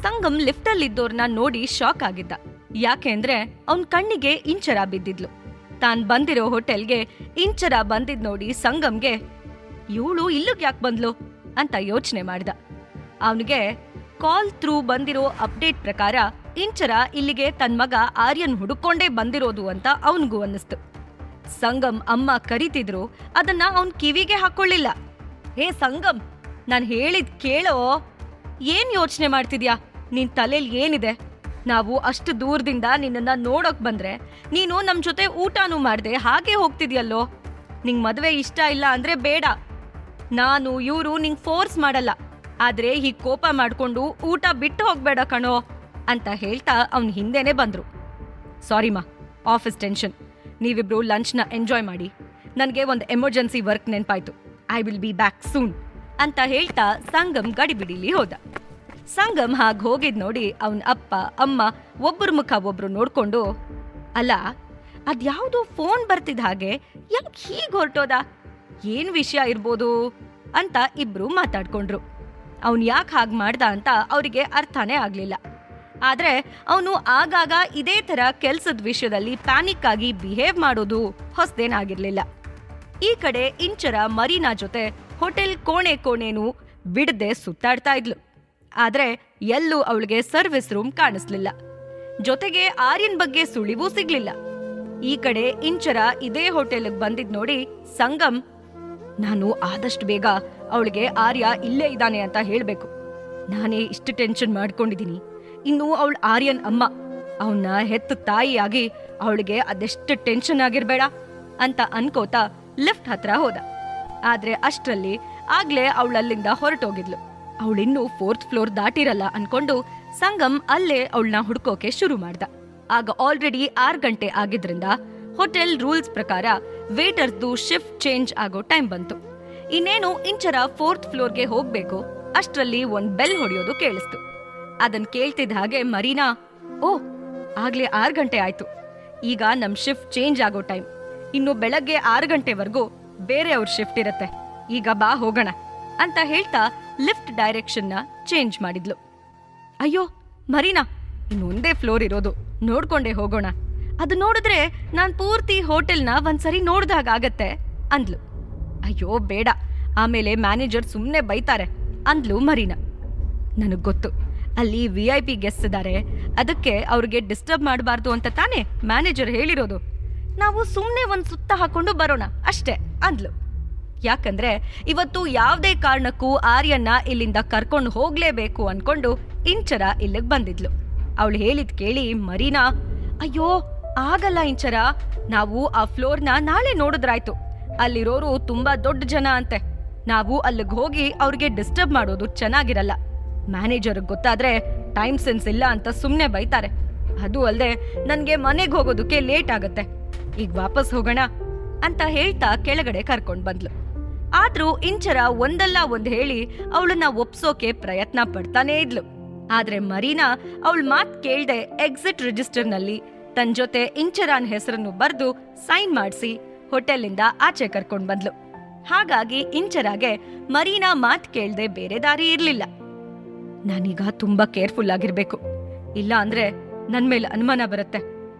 ಸಂಗಮ್ ಲಿಫ್ಟಲ್ಲಿದ್ದೋರ್ನ ನೋಡಿ ಶಾಕ್ ಆಗಿದ್ದ. ಯಾಕೆಂದ್ರೆ ಅವನ್ ಕಣ್ಣಿಗೆ ಇಂಚರ ಬಿದ್ದಿದ್ಲು. ತಾನ್ ಬಂದಿರೋ ಹೋಟೆಲ್ಗೆ ಇಂಚರ ಬಂದಿದ್ ನೋಡಿ ಸಂಗಮ್ಗೆ ಇವಳು ಇಲ್ಲಿಗೆ ಯಾಕೆ ಬಂದ್ಲು ಅಂತ ಯೋಚನೆ ಮಾಡ್ದ. ಅವನಿಗೆ ಕಾಲ್ ಥ್ರೂ ಬಂದಿರೋ ಅಪ್ಡೇಟ್ ಪ್ರಕಾರ ಇಂಚರ ಇಲ್ಲಿಗೆ ತನ್ ಮಗ ಆರ್ಯನ್ ಹುಡುಕೊಂಡೇ ಬಂದಿರೋದು ಅಂತ ಅವನಿಗೂ ಅನ್ನಿಸ್ತು. ಸಂಗಮ್ ಅಮ್ಮ ಕರಿತಿದ್ರು, ಅದನ್ನ ಅವನ್ ಕಿವಿಗೆ ಹಾಕೊಳ್ಳಿಲ್ಲ. ಹೇ ಸಂಗಮ್, ನಾನ್ ಹೇಳಿದ್ ಕೇಳೋ. ಏನ್ ಯೋಚನೆ ಮಾಡ್ತಿದ್ಯಾ? ನಿನ್ ತಲೆಲ್ ಏನಿದೆ? ನಾವು ಅಷ್ಟು ದೂರದಿಂದ ನಿನ್ನನ್ನ ನೋಡೋಕ್ ಬಂದ್ರೆ ನೀನು ನಮ್ ಜೊತೆ ಊಟನೂ ಮಾಡ್ದೆ ಹಾಗೆ ಹೋಗ್ತಿದ್ಯಲ್ಲೋ. ನಿಂಗ್ ಮದ್ವೆ ಇಷ್ಟ ಇಲ್ಲ ಅಂದ್ರೆ ಬೇಡ, ನಾನು ಇವ್ರು ನಿಂಗ್ ಫೋರ್ಸ್ ಮಾಡಲ್ಲ. ಆದ್ರೆ ಹೀಗ್ ಕೋಪ ಮಾಡ್ಕೊಂಡು ಊಟ ಬಿಟ್ಟು ಹೋಗ್ಬೇಡ ಕಣೋ ಅಂತ ಹೇಳ್ತಾ ಅವ್ನ್ ಹಿಂದೆನೆ ಬಂದ್ರು. ಸಾರಿ ಮಾ, ಆಫೀಸ್ ಟೆನ್ಷನ್. ನೀವಿಬ್ರು ಲಂಚ್ನ ಎಂಜಾಯ್ ಮಾಡಿ. ನನಗೆ ಒಂದು ಎಮರ್ಜೆನ್ಸಿ ವರ್ಕ್ ನೆನ್ಪಾಯ್ತು. I will be back soon ಅಂತ ಹೇಳ್ತಾ ಸಂಗಮ್ ಗಡಿಬಿಡಿಲಿ ಹೋದ. ಸಂಗಮ್ ಹಾಗೆ ಹೋಗಿದ್ ನೋಡಿ ಅವನ ಅಪ್ಪ ಅಮ್ಮ ಒಬ್ಬರ ಮುಖ ಒಬ್ರು ನೋಡ್ಕೊಂಡು, ಅಲ್ಲ ಅದ್ಯಾವುದೋ ಫೋನ್ ಬರ್ತಿದ್ದ ಹಾಗೆ ಯಾಕೆ ಹೀಗೆ ಹೊರಟೋದ, ಏನ್ ವಿಷಯ ಇರ್ಬೋದು ಅಂತ ಇಬ್ರು ಮಾತಾಡ್ಕೊಂಡ್ರು. ಅವನ್ ಯಾಕೆ ಹಾಗೆ ಮಾಡ್ದ ಅಂತ ಅವರಿಗೆ ಅರ್ಥನೇ ಆಗ್ಲಿಲ್ಲ. ಆದ್ರೆ ಅವನು ಆಗಾಗ ಇದೇ ತರ ಕೆಲ್ಸದ ವಿಷಯದಲ್ಲಿ ಪ್ಯಾನಿಕ್ ಆಗಿ ಬಿಹೇವ್ ಮಾಡೋದು ಹೊಸದೇನಾಗಿರ್ಲಿಲ್ಲ. ಈ ಕಡೆ ಇಂಚರ ಮರೀನಾ ಜೊತೆ ಹೋಟೆಲ್ ಕೋಣೆನೂ ಬಿಡದೆ ಸುತ್ತಾಡ್ತಾ ಇದ್ಲು. ಆದ್ರೆ ಎಲ್ಲೂ ಅವಳಿಗೆ ಸರ್ವಿಸ್ ರೂಮ್ ಕಾಣಿಸ್ಲಿಲ್ಲ. ಜೊತೆಗೆ ಆರ್ಯನ್ ಬಗ್ಗೆ ಸುಳಿವೂ ಸಿಗ್ಲಿಲ್ಲ. ಈ ಕಡೆ ಇಂಚರ ಇದೇ ಹೋಟೆಲ್ಗೆ ಬಂದಿದ್ ನೋಡಿ ಸಂಗಮ್, ನಾನು ಆದಷ್ಟು ಬೇಗ ಅವಳಿಗೆ ಆರ್ಯ ಇಲ್ಲೇ ಇದ್ದಾನೆ ಅಂತ ಹೇಳ್ಬೇಕು. ನಾನೇ ಇಷ್ಟು ಟೆನ್ಷನ್ ಮಾಡ್ಕೊಂಡಿದ್ದೀನಿ. ಇನ್ನು ಅವಳ ಆರ್ಯನ್ ಅಮ್ಮ, ಅವನ್ನ ಹೆತ್ತ ತಾಯಿಯಾಗಿ ಅವಳಿಗೆ ಅದೆಷ್ಟು ಟೆನ್ಷನ್ ಆಗಿರ್ಬೇಡ ಅಂತ ಅನ್ಕೋತಾ ಲಿಫ್ಟ್ ಹತ್ರ ಹೋದ. ಆದ್ರೆ ಅಷ್ಟ್ರಲ್ಲಿ ಆಗ್ಲೇ ಅವಳಲ್ಲಿಂದ ಹೊರಟೋಗಿದ್ಲು. ಅವಳಿನ್ನೂ 4th ಫ್ಲೋರ್ ದಾಟಿರಲ್ಲ ಅನ್ಕೊಂಡು ಸಂಗಮ್ ಅಲ್ಲೇ ಅವಳನ್ನ ಹುಡ್ಕೋಕೆ ಶುರು ಮಾಡ್ದ. ಆಗ ಆಲ್ರೆಡಿ 6 ಗಂಟೆ ಆಗಿದ್ರಿಂದ ಹೋಟೆಲ್ ರೂಲ್ಸ್ ಪ್ರಕಾರ ವೇಟರ್ಸ್ದು ಶಿಫ್ಟ್ ಚೇಂಜ್ ಆಗೋ ಟೈಮ್ ಬಂತು. ಇನ್ನೇನು ಇಂಚರ 4th ಫ್ಲೋರ್ಗೆ ಹೋಗ್ಬೇಕು. ಅಷ್ಟ್ರಲ್ಲಿ ಒಂದ್ ಬೆಲ್ ಹೊಡೆಯೋದು ಕೇಳಿಸ್ತು. ಅದನ್ ಕೇಳ್ತಿದ್ದ ಹಾಗೆ ಮರೀನಾ, ಓ ಆಗ್ಲೇ 6 ಗಂಟೆ ಆಯ್ತು, ಈಗ ನಮ್ ಶಿಫ್ಟ್ ಚೇಂಜ್ ಆಗೋ ಟೈಮ್. ಇನ್ನು ಬೆಳಗ್ಗೆ 6 ಗಂಟೆವರೆಗೂ ಬೇರೆ ಅವ್ರ ಶಿಫ್ಟ್ ಇರತ್ತೆ, ಈಗ ಬಾ ಹೋಗೋಣ ಅಂತ ಹೇಳ್ತಾ ಲಿಫ್ಟ್ ಡೈರೆಕ್ಷನ್ನ ಚೇಂಜ್ ಮಾಡಿದ್ಲು. ಅಯ್ಯೋ ಮರೀನಾ, ಇನ್ನು ಒಂದೇ ಫ್ಲೋರ್ ಇರೋದು, ನೋಡ್ಕೊಂಡೇ ಹೋಗೋಣ. ಅದು ನೋಡಿದ್ರೆ ನಾನ್ ಪೂರ್ತಿ ಹೋಟೆಲ್ನ ಒಂದ್ಸರಿ ನೋಡ್ದಾಗತ್ತೆ ಅಂದ್ಲು. ಅಯ್ಯೋ ಬೇಡ, ಆಮೇಲೆ ಮ್ಯಾನೇಜರ್ ಸುಮ್ನೆ ಬೈತಾರೆ ಅಂದ್ಲು ಮರೀನಾ. ನನಗ್ ಗೊತ್ತು, ಅಲ್ಲಿ VIP ಗೆಸ್ಟ್ ಇದ್ದಾರೆ, ಅದಕ್ಕೆ ಅವ್ರಿಗೆ ಡಿಸ್ಟರ್ಬ್ ಮಾಡಬಾರ್ದು ಅಂತ ತಾನೇ ಮ್ಯಾನೇಜರ್ ಹೇಳಿರೋದು. ನಾವು ಸುಮ್ನೆ ಒಂದ್ ಸುತ್ತ ಹಾಕೊಂಡು ಬರೋಣ ಅಷ್ಟೇ ಅಂದ್ಲು. ಯಾಕಂದ್ರೆ ಇವತ್ತು ಯಾವ್ದೇ ಕಾರಣಕ್ಕೂ ಆರ್ಯನ್ನ ಇಲ್ಲಿಂದ ಕರ್ಕೊಂಡು ಹೋಗ್ಲೇಬೇಕು ಅನ್ಕೊಂಡು ಇಂಚರ ಇಲ್ಲಿಗೆ ಬಂದಿದ್ಲು. ಅವಳು ಹೇಳಿದ್ ಕೇಳಿ ಮರೀನಾ, ಅಯ್ಯೋ ಆಗಲ್ಲ ಇಂಚರ, ನಾವು ಆ ಫ್ಲೋರ್ನ ನಾಳೆ ನೋಡಿದ್ರಾಯ್ತು. ಅಲ್ಲಿರೋರು ತುಂಬಾ ದೊಡ್ಡ ಜನ ಅಂತೆ. ನಾವು ಅಲ್ಲಿಗೆ ಹೋಗಿ ಅವ್ರಿಗೆ ಡಿಸ್ಟರ್ಬ್ ಮಾಡೋದು ಚೆನ್ನಾಗಿರಲ್ಲ. ಮ್ಯಾನೇಜರ್ ಗೊತ್ತಾದ್ರೆ ಟೈಮ್ ಸೆನ್ಸ್ ಇಲ್ಲ ಅಂತ ಸುಮ್ನೆ ಬೈತಾರೆ. ಅದು ಅಲ್ಲದೆ ನನ್ಗೆ ಮನೆಗೆ ಹೋಗೋದಕ್ಕೆ ಲೇಟ್ ಆಗತ್ತೆ. ಈಗ ವಾಪಸ್ ಹೋಗೋಣ ಅಂತ ಹೇಳ್ತಾ ಕೆಳಗಡೆ ಕರ್ಕೊಂಡ್ ಬಂದ್ಲು. ಆದ್ರೂ ಇಂಚರ ಒಂದಲ್ಲ ಒಂದ್ ಹೇಳಿ ಅವಳನ್ನ ಒಪ್ಸೋಕೆ ಪ್ರಯತ್ನ ಪಡ್ತಾನೇ ಇದ್ಲು. ಆದ್ರೆ ಮರೀನಾ ಅವಳ ಮಾತ್ ಕೇಳ್ದೆ ಎಕ್ಸಿಟ್ ರಿಜಿಸ್ಟರ್ನಲ್ಲಿ ತನ್ ಜೊತೆ ಇಂಚರಾನ್ ಹೆಸರನ್ನು ಬರ್ದು ಸೈನ್ ಮಾಡಿಸಿ ಹೋಟೆಲಿಂದ ಆಚೆ ಕರ್ಕೊಂಡ್ ಬಂದ್ಲು. ಹಾಗಾಗಿ ಇಂಚರಾಗೆ ಮರೀನಾ ಮಾತ್ ಕೇಳ್ದೆ ಬೇರೆ ದಾರಿ ಇರ್ಲಿಲ್ಲ. ನಾನೀಗ ತುಂಬಾ ಕೇರ್ಫುಲ್ ಆಗಿರ್ಬೇಕು, ಇಲ್ಲ ಅಂದ್ರೆ ನನ್ ಮೇಲೆ ಅನುಮಾನ ಬರುತ್ತೆ.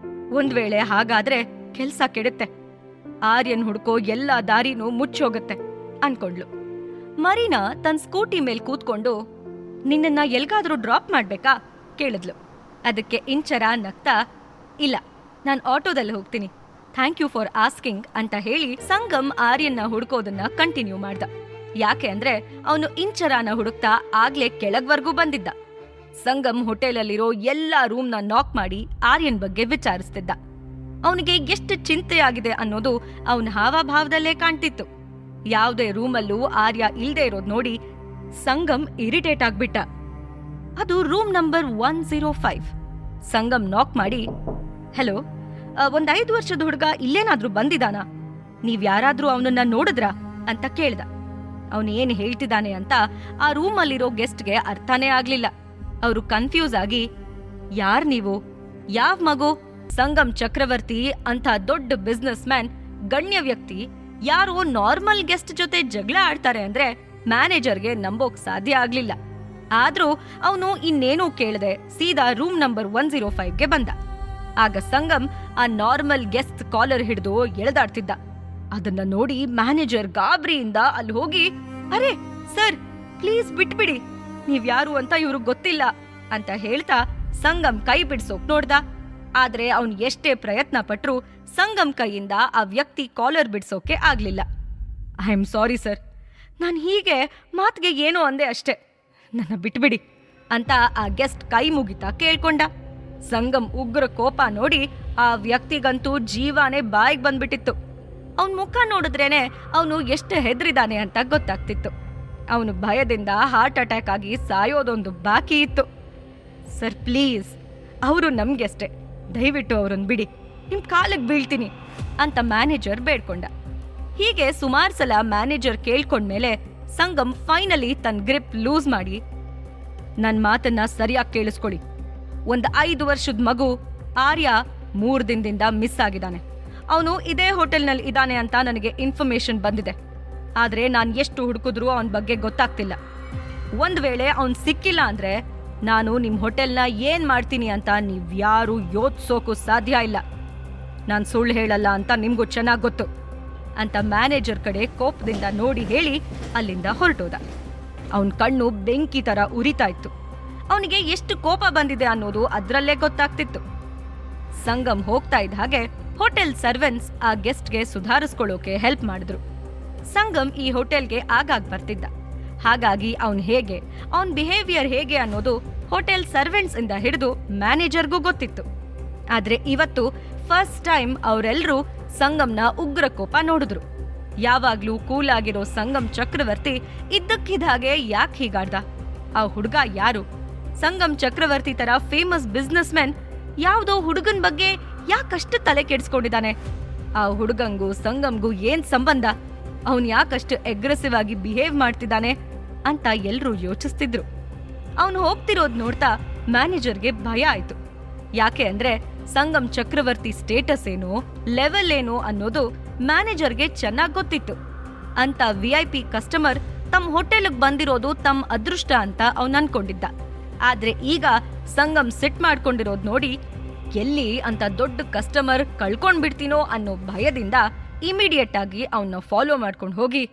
ಒಂದ್ ವೇಳೆ ಹಾಗಾದ್ರೆ ಕೆಲ್ಸ ಕೆಡುತ್ತೆ, ಆರ್ಯನ್ ಹುಡ್ಕೋ ಎಲ್ಲಾ ದಾರಿನೂ ಮುಚ್ಚೋಗತ್ತೆ ಅನ್ಕೊಂಡ್ಲು. ಮರೀನಾ ತನ್ ಸ್ಕೂಟಿ ಮೇಲ್ ಕೂತ್ಕೊಂಡು, ನಿನ್ನನ್ನ ಎಲ್ಗಾದ್ರೂ ಡ್ರಾಪ್ ಮಾಡ್ಬೇಕಾ ಕೇಳಿದ್ಲು. ಅದಕ್ಕೆ ಇಂಚರ ನಗ್ತಾ, ಇಲ್ಲ ನಾನ್ ಆಟೋದಲ್ಲಿ ಹೋಗ್ತೀನಿ, ಥ್ಯಾಂಕ್ ಯು ಫಾರ್ ಆಸ್ಕಿಂಗ್ ಅಂತ ಹೇಳಿ ಸಂಗಮ್ ಆರ್ಯನ್ನ ಹುಡ್ಕೋದನ್ನ ಕಂಟಿನ್ಯೂ ಮಾಡ್ದ. ಯಾಕೆ ಅಂದ್ರೆ ಅವನು ಇಂಚರಾನ ಹುಡುಕ್ತಾ ಆಗ್ಲೇ ಕೆಳಗ್ವರ್ಗೂ ಬಂದಿದ್ದ. ಸಂಗಮ್ ಹೋಟೆಲಲ್ಲಿರೋ ಎಲ್ಲಾ ರೂಮ್ನ ನಾಕ್ ಮಾಡಿ ಆರ್ಯನ್ ಬಗ್ಗೆ ವಿಚಾರಿಸ್ತಿದ್ದ. ಅವನಿಗೆ ಎಷ್ಟು ಚಿಂತೆಯಾಗಿದೆ ಅನ್ನೋದು ಅವನ ಹಾವಭಾವದಲ್ಲೇ ಕಾಣ್ತಿತ್ತು. ಯಾವುದೇ ರೂಮಲ್ಲೂ ಆರ್ಯ ಇಲ್ದೇ ಇರೋದ್ ನೋಡಿ ಸಂಗಮ್ ಇರಿಟೇಟ್ ಆಗ್ಬಿಟ್ಟ. ಅದು ರೂಮ್ ನಂಬರ್ 105. ಸಂಗಮ್ ನಾಕ್ ಮಾಡಿ, ಹಲೋ, ಒಂದ್ 5 ವರ್ಷದ ಹುಡುಗ ಇಲ್ಲೇನಾದ್ರೂ ಬಂದಿದಾನಾ? ನೀವ್ ಯಾರಾದ್ರೂ ಅವನನ್ನ ನೋಡಿದ್ರಾ ಅಂತ ಕೇಳ್ದ. ಅವನು ಏನ್ ಹೇಳ್ತಿದ್ದಾನೆ ಅಂತ ಆ ರೂಮಲ್ಲಿರೋ ಗೆಸ್ಟ್ಗೆ ಅರ್ಥನೇ ಆಗ್ಲಿಲ್ಲ. ಅವರು ಕನ್ಫ್ಯೂಸ್ ಆಗಿ, ಯಾರ್ ನೀವು, ಯಾವ್ ಮಗು? ಸಂಗಮ್ ಚಕ್ರವರ್ತಿ ಅಂತ ದೊಡ್ಡ ಬಿಸ್ನೆಸ್ ಮ್ಯಾನ್, ಗಣ್ಯ ವ್ಯಕ್ತಿ ಯಾರೋ ನಾರ್ಮಲ್ ಗೆಸ್ಟ್ ಜೊತೆ ಜಗಳ ಆಡ್ತಾರೆ ಅಂದ್ರೆ ಮ್ಯಾನೇಜರ್ಗೆ ನಂಬೋಕ್ ಸಾಧ್ಯ ಆಗ್ಲಿಲ್ಲ. ಆದ್ರೂ ಅವನು ಇನ್ನೇನೂ ಕೇಳದೆ ಸೀದಾ ರೂಮ್ ನಂಬರ್ 105ಗೆ ಬಂದ. ಆಗ ಸಂಗಮ್ ಆ ನಾರ್ಮಲ್ ಗೆಸ್ಟ್ ಕಾಲರ್ ಹಿಡಿದು ಎಳೆದಾಡ್ತಿದ್ದ. ಅದನ್ನ ನೋಡಿ ಮ್ಯಾನೇಜರ್ ಗಾಬರಿಯಿಂದ ಅಲ್ಲಿ ಹೋಗಿ, ಅರೆ ಸರ್ ಪ್ಲೀಸ್ ಬಿಟ್ಬಿಡಿ, ನೀವ್ಯಾರು ಅಂತ ಇವ್ರಿಗೆ ಗೊತ್ತಿಲ್ಲ ಅಂತ ಹೇಳ್ತಾ ಸಂಗಮ್ ಕೈ ಬಿಡ್ಸೋಕ್ ನೋಡ್ದ. ಆದ್ರೆ ಅವನ್ ಎಷ್ಟೇ ಪ್ರಯತ್ನ ಪಟ್ರು ಸಂಗಮ್ ಕೈಯಿಂದ ಆ ವ್ಯಕ್ತಿ ಕಾಲರ್ ಬಿಡ್ಸೋಕೆ ಆಗ್ಲಿಲ್ಲ. ಐ ಆಮ್ ಸಾರಿ ಸರ್, ನಾನು ಹೀಗೆ ಮಾತ್ಗೆ ಏನೋ ಅಂದೆ ಅಷ್ಟೇ, ನನ್ನ ಬಿಟ್ಬಿಡಿ ಅಂತ ಆ ಗೆಸ್ಟ್ ಕೈ ಮುಗಿತಾ ಕೇಳ್ಕೊಂಡ. ಸಂಗಮ್ ಉಗ್ರ ಕೋಪ ನೋಡಿ ಆ ವ್ಯಕ್ತಿಗಂತೂ ಜೀವಾನೇ ಬಾಯಿಗೆ ಬಂದ್ಬಿಟ್ಟಿತ್ತು. ಅವನ್ ಮುಖ ನೋಡಿದ್ರೇನೆ ಅವನು ಎಷ್ಟು ಹೆದ್ರಿದಾನೆ ಅಂತ ಗೊತ್ತಾಗ್ತಿತ್ತು. ಅವನು ಭಯದಿಂದ ಹಾರ್ಟ್ ಅಟ್ಯಾಕ್ ಆಗಿ ಸಾಯೋದೊಂದು ಬಾಕಿ ಇತ್ತು. ಸರ್ ಪ್ಲೀಸ್, ಅವರು ನಮ್ಗೆಷ್ಟೇ, ದಯವಿಟ್ಟು ಅವ್ರನ್ನ ಬಿಡಿ, ನಿಮ್ ಕಾಲಿಗೆ ಬೀಳ್ತೀನಿ ಅಂತ ಮ್ಯಾನೇಜರ್ ಬೇಡ್ಕೊಂಡ. ಹೀಗೆ ಸುಮಾರು ಸಲ ಮ್ಯಾನೇಜರ್ ಕೇಳ್ಕೊಂಡ್ಮೇಲೆ ಸಂಗಮ್ ಫೈನಲಿ ತನ್ನ ಗ್ರಿಪ್ ಲೂಸ್ ಮಾಡಿ, ನನ್ನ ಮಾತನ್ನ ಸರಿಯಾಗಿ ಕೇಳಿಸ್ಕೊಳ್ಳಿ, ಒಂದು 5 ವರ್ಷದ ಮಗು ಆರ್ಯ 3 ದಿನದಿಂದ ಮಿಸ್ ಆಗಿದ್ದಾನೆ. ಅವನು ಇದೇ ಹೋಟೆಲ್ನಲ್ಲಿ ಇದ್ದಾನೆ ಅಂತ ನನಗೆ ಇನ್ಫಾರ್ಮೇಶನ್ ಬಂದಿದೆ. ಆದ್ರೆ ನಾನು ಎಷ್ಟು ಹುಡುಕಿದ್ರೂ ಅವನ ಬಗ್ಗೆ ಗೊತ್ತಾಗ್ತಿಲ್ಲ. ಒಂದ್ ವೇಳೆ ಅವನ್ ಸಿಕ್ಕಿಲ್ಲ ಅಂದ್ರೆ ನಾನು ನಿಮ್ ಹೋಟೆಲ್ನ ಏನ್ ಮಾಡ್ತೀನಿ ಅಂತ ನೀವ್ಯಾರು ಯೋಚಿಸೋಕು ಸಾಧ್ಯ ಇಲ್ಲ. ನಾನು ಸುಳ್ಳು ಹೇಳಲ್ಲ ಅಂತ ನಿಮ್ಗೂ ಚೆನ್ನಾಗಿ ಗೊತ್ತು ಅಂತ ಮ್ಯಾನೇಜರ್ ಕಡೆ ಕೋಪದಿಂದ ನೋಡಿ ಹೇಳಿ ಅಲ್ಲಿಂದ ಹೊರಟೋದ. ಅವನ್ ಕಣ್ಣು ಬೆಂಕಿ ತರ ಉರಿತಾ ಇತ್ತು. ಅವನಿಗೆ ಎಷ್ಟು ಕೋಪ ಬಂದಿದೆ ಅನ್ನೋದು ಅದ್ರಲ್ಲೇ ಗೊತ್ತಾಗ್ತಿತ್ತು. ಸಂಗಮ್ ಹೋಗ್ತಾ ಇದ್ದ ಹಾಗೆ ಹೋಟೆಲ್ ಸರ್ವೆಂಟ್ಸ್ ಆ ಗೆಸ್ಟ್ಗೆ ಸುಧಾರಿಸ್ಕೊಳ್ಳೋಕೆ ಹೆಲ್ಪ್ ಮಾಡಿದ್ರು. ಸಂಗಮ್ ಈ ಹೋಟೆಲ್ಗೆ ಆಗಾಗ್ ಬರ್ತಿದ್ದ. ಹಾಗಾಗಿ ಅವನ್ ಬಿಹೇವಿಯರ್ ಹೇಗೆ ಅನ್ನೋದು ಹೋಟೆಲ್ ಸರ್ವೆಂಟ್ಸ್ ಇಂದ ಹಿಡಿದು ಮ್ಯಾನೇಜರ್ಗೂ ಗೊತ್ತಿತ್ತು. ಆದ್ರೆ ಇವತ್ತು ಫಸ್ಟ್ ಟೈಮ್ ಅವರೆಲ್ಲರೂ ಸಂಗಮ್ನ ಉಗ್ರ ಕೋಪ ನೋಡಿದ್ರು. ಯಾವಾಗ್ಲೂ ಕೂಲ್ ಆಗಿರೋ ಸಂಗಮ್ ಚಕ್ರವರ್ತಿ ಇದ್ದಕ್ಕಿದ್ಹಾಗೆ ಯಾಕೆ ಹೀಗಾಡ್ದ? ಆ ಹುಡುಗ ಯಾರು? ಸಂಗಮ್ ಚಕ್ರವರ್ತಿ ತರ ಫೇಮಸ್ ಬಿಸ್ನೆಸ್ ಮೆನ್ ಯಾವ್ದೋ ಹುಡುಗನ್ ಬಗ್ಗೆ ಯಾಕಷ್ಟು ತಲೆ ಕೆಡಿಸ್ಕೊಂಡಿದ್ದಾನೆ? ಆ ಹುಡುಗಂಗೂ ಸಂಗಮ್ಗೂ ಏನ್ ಸಂಬಂಧ? ಅವನ್ ಯಾಕಷ್ಟು ಅಗ್ರೆಸಿವ್ ಆಗಿ ಬಿಹೇವ್ ಮಾಡ್ತಿದ್ದಾನೆ ಅಂತ ಎಲ್ರೂ ಯೋಚಿಸ್ತಿದ್ರು. ಅವನು ಹೋಗ್ತಿರೋದ್ ನೋಡ್ತಾ ಮ್ಯಾನೇಜರ್ಗೆ ಭಯ ಆಯ್ತು. ಯಾಕೆ ಅಂದ್ರೆ ಸಂಗಮ್ ಚಕ್ರವರ್ತಿ ಸ್ಟೇಟಸ್ ಏನು, ಲೆವೆಲ್ ಏನು ಅನ್ನೋದು ಮ್ಯಾನೇಜರ್ಗೆ ಚೆನ್ನಾಗ್ ಗೊತ್ತಿತ್ತು. ಅಂತ VIP ಕಸ್ಟಮರ್ ತಮ್ಮ ಹೋಟೆಲ್ಗೆ ಬಂದಿರೋದು ತಮ್ಮ ಅದೃಷ್ಟ ಅಂತ ಅವನ್ ಅನ್ಕೊಂಡಿದ್ದ. ಆದ್ರೆ ಈಗ ಸಂಗಮ್ ಸಿಟ್ ಮಾಡ್ಕೊಂಡಿರೋದ್ ನೋಡಿ ಎಲ್ಲಿ ಅಂತ ದೊಡ್ಡ ಕಸ್ಟಮರ್ ಕಳ್ಕೊಂಡ್ಬಿಡ್ತೀನೋ ಅನ್ನೋ ಭಯದಿಂದ ಇಮಿಡಿಯೇಟ್ ಆಗಿ ಅವನ್ನ ಫಾಲೋ ಮಾಡ್ಕೊಂಡು ಹೋಗಿ,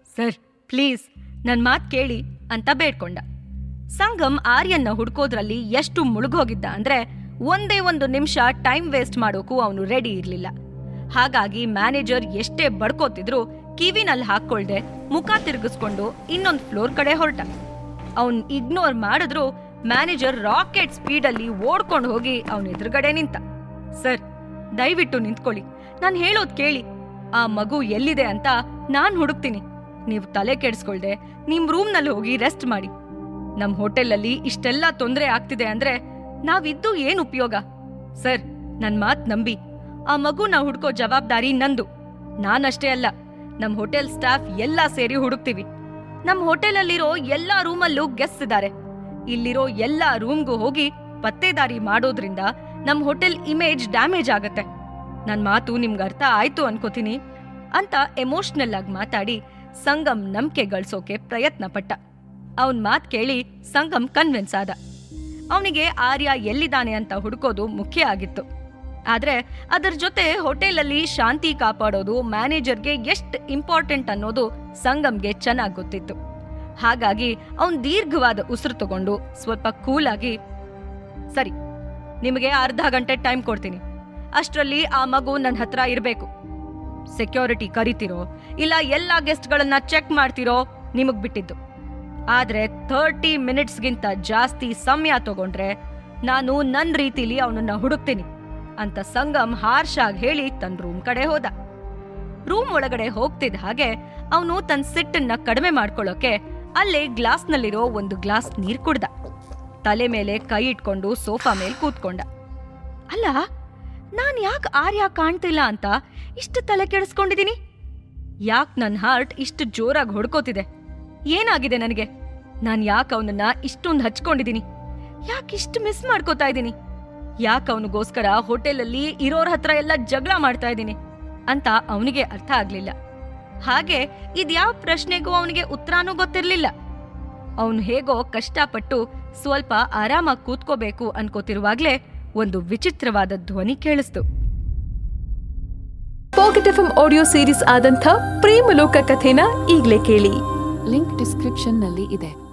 ಸರ್ ಪ್ಲೀಸ್ ನನ್ ಮಾತ್ ಕೇಳಿ ಅಂತ ಬೇಡ್ಕೊಂಡ. ಸಂಗಮ್ ಆರ್ಯನ್ನ ಹುಡ್ಕೋದ್ರಲ್ಲಿ ಎಷ್ಟು ಮುಳುಗೋಗಿದ್ದ ಅಂದ್ರೆ ಒಂದೇ ಒಂದು ನಿಮಿಷ ಟೈಮ್ ವೇಸ್ಟ್ ಮಾಡೋಕು ಅವನು ರೆಡಿ ಇರ್ಲಿಲ್ಲ. ಹಾಗಾಗಿ ಮ್ಯಾನೇಜರ್ ಎಷ್ಟೇ ಬಡ್ಕೋತಿದ್ರು ಕಿವಿನಲ್ಲಿ ಹಾಕೊಳ್ದೆ ಮುಖ ತಿರುಗಿಸ್ಕೊಂಡು ಇನ್ನೊಂದು ಫ್ಲೋರ್ ಕಡೆ ಹೊರಟ. ಅವನ್ ಇಗ್ನೋರ್ ಮಾಡಿದ್ರು ಮ್ಯಾನೇಜರ್ ರಾಕೆಟ್ ಸ್ಪೀಡಲ್ಲಿ ಓಡ್ಕೊಂಡು ಹೋಗಿ ಅವನ ಎದುರುಗಡೆ ನಿಂತ. ಸರ್ ದಯವಿಟ್ಟು ನಿಂತ್ಕೊಳ್ಳಿ, ನಾನು ಹೇಳೋದ್ ಕೇಳಿ. ಆ ಮಗು ಎಲ್ಲಿದೆ ಅಂತ ನಾನ್ ಹುಡುಕ್ತೀನಿ. ನೀವು ತಲೆ ಕೆಡಿಸ್ಕೊಳ್ದೆ ನಿಮ್ ರೂಮ್ನಲ್ಲಿ ಹೋಗಿ ರೆಸ್ಟ್ ಮಾಡಿ. ನಮ್ ಹೋಟೆಲಲ್ಲಿ ಇಷ್ಟೆಲ್ಲಾ ತೊಂದರೆ ಆಗ್ತಿದೆ ಅಂದ್ರೆ ನಾವಿದ್ದು ಏನ್ ಉಪಯೋಗ? ಸರ್ ನನ್ ಮಾತ್ ನಂಬಿ, ಆ ಮಗುನ ಹುಡ್ಕೋ ಜವಾಬ್ದಾರಿ ನಂದು. ನಾನಷ್ಟೇ ಅಲ್ಲ, ನಮ್ ಹೋಟೆಲ್ ಸ್ಟಾಫ್ ಎಲ್ಲಾ ಸೇರಿ ಹುಡುಕ್ತಿವಿ. ನಮ್ ಹೋಟೆಲಲ್ಲಿರೋ ಎಲ್ಲಾ ರೂಮಲ್ಲೂ ಗೆಸ್ಟ್ ಇದ್ದಾರೆ. ಇಲ್ಲಿರೋ ಎಲ್ಲಾ ರೂಮ್ಗೂ ಹೋಗಿ ಪತ್ತೇದಾರಿ ಮಾಡೋದ್ರಿಂದ ನಮ್ ಹೋಟೆಲ್ ಇಮೇಜ್ ಡ್ಯಾಮೇಜ್ ಆಗತ್ತೆ. ನನ್ ಮಾತು ನಿಮ್ಗೆ ಅರ್ಥ ಆಯ್ತು ಅನ್ಕೋತೀನಿ ಅಂತ ಎಮೋಷನಲ್ ಆಗಿ ಮಾತಾಡಿ ಸಂಗಮ್ ನಂಬಿಕೆ ಗಳಿಸೋಕೆ ಪ್ರಯತ್ನ ಪಟ್ಟ. ಅವನ್ ಮಾತ್ ಕೇಳಿ ಸಂಗಮ್ ಕನ್ವಿನ್ಸ್ ಆದ. ಅವನಿಗೆ ಆರ್ಯ ಎಲ್ಲಿದ್ದಾನೆ ಅಂತ ಹುಡುಕೋದು ಮುಖ್ಯ ಆಗಿತ್ತು. ಆದ್ರೆ ಅದರ ಜೊತೆ ಹೋಟೆಲಲ್ಲಿ ಶಾಂತಿ ಕಾಪಾಡೋದು ಮ್ಯಾನೇಜರ್ಗೆ ಎಷ್ಟು ಇಂಪಾರ್ಟೆಂಟ್ ಅನ್ನೋದು ಸಂಗಮ್ಗೆ ಚೆನ್ನಾಗಿ ಗೊತ್ತಿತ್ತು. ಹಾಗಾಗಿ ಅವನ್ ದೀರ್ಘವಾದ ಉಸಿರು ತಗೊಂಡು ಸ್ವಲ್ಪ ಕೂಲಾಗಿ, ಸರಿ ನಿಮಗೆ ಅರ್ಧ ಗಂಟೆ ಟೈಮ್ ಕೊಡ್ತೀನಿ. ಅಷ್ಟರಲ್ಲಿ ಆ ಮಗು ನನ್ನ ಹತ್ರ ಇರಬೇಕು. ಸೆಕ್ಯೂರಿಟಿ ಕರಿತಿರೋ ಇಲ್ಲ ಎಲ್ಲಾ ಗೆಸ್ಟ್ಗಳನ್ನ ಚೆಕ್ ಮಾಡ್ತಿರೋ ನಿಮಗ್ ಬಿಟ್ಟಿದ್ದು. ಆದ್ರೆ 30 ಮಿನಿಟ್ಸ್ಗಿಂತ ಜಾಸ್ತಿ ಸಮಯ ತಗೊಂಡ್ರೆ ನಾನು ನನ್ ರೀತಿಲಿ ಅವನನ್ನ ಹುಡುಕ್ತೀನಿ ಅಂತ ಸಂಗಮ್ ಹಾರ್ಷ್ ಆಗಿ ಹೇಳಿ ತನ್ನ ರೂಮ್ ಕಡೆ ಹೋದ. ರೂಮ್ ಒಳಗಡೆ ಹೋಗ್ತಿದ್ದ ಹಾಗೆ ಅವನು ತನ್ನ ಸಿಟ್ಟನ್ನ ಕಡಿಮೆ ಮಾಡ್ಕೊಳ್ಳೋಕೆ ಅಲ್ಲೇ ಗ್ಲಾಸ್ನಲ್ಲಿರೋ ಒಂದು ಗ್ಲಾಸ್ ನೀರ್ ಕುಡ್ದ. ತಲೆ ಮೇಲೆ ಕೈ ಇಟ್ಕೊಂಡು ಸೋಫಾ ಮೇಲೆ ಕೂತ್ಕೊಂಡ. ಅಲ್ಲ, ನಾನ್ ಯಾಕೆ ಆರ್ಯ ಕಾಣ್ತಿಲ್ಲ ಅಂತ ಇಷ್ಟು ತಲೆ ಕೆಡಿಸ್ಕೊಂಡಿದೀನಿ? ಯಾಕ್ ನನ್ ಹಾರ್ಟ್ ಇಷ್ಟು ಜೋರಾಗಿ ಹೊಡ್ಕೋತಿದೆ? ಏನಾಗಿದೆ ನನಗೆ? ನಾನ್ ಯಾಕೆ ಅವನನ್ನ ಇಷ್ಟೊಂದು ಹಚ್ಕೊಂಡಿದೀನಿ? ಯಾಕಿಷ್ಟು ಮಿಸ್ ಮಾಡ್ಕೋತಾ ಇದ್ದೀನಿ? ಯಾಕೆ ಅವನಿಗೋಸ್ಕರ ಹೋಟೆಲಲ್ಲಿ ಇರೋರ್ ಹತ್ರ ಎಲ್ಲ ಜಗಳ ಮಾಡ್ತಾ ಇದ್ದೀನಿ ಅಂತ ಅವನಿಗೆ ಅರ್ಥ ಆಗ್ಲಿಲ್ಲ. ಹಾಗೆ ಇದ್ಯಾವ ಪ್ರಶ್ನೆಗೂ ಅವನಿಗೆ ಉತ್ತರಾನೂ ಗೊತ್ತಿರ್ಲಿಲ್ಲ. ಅವನು ಹೇಗೋ ಕಷ್ಟಪಟ್ಟು ಸ್ವಲ್ಪ ಆರಾಮಾಗಿ ಕೂತ್ಕೋಬೇಕು ಅನ್ಕೋತಿರುವಾಗ್ಲೇ ಒಂದು ವಿಚಿತ್ರವಾದ ಧ್ವನಿ ಕೇಳಿಸ್ತು. ಪಾಕೆಟ್ ಎಫ್ಎಂ ಆಡಿಯೋ ಸೀರೀಸ್ ಆದಂಥ ಪ್ರೇಮಲೋಕ ಕಥೆನ ಈಗ್ಲೇ ಕೇಳಿ. ಲಿಂಕ್ ಡಿಸ್ಕ್ರಿಪ್ಷನ್ ನಲ್ಲಿ ಇದೆ.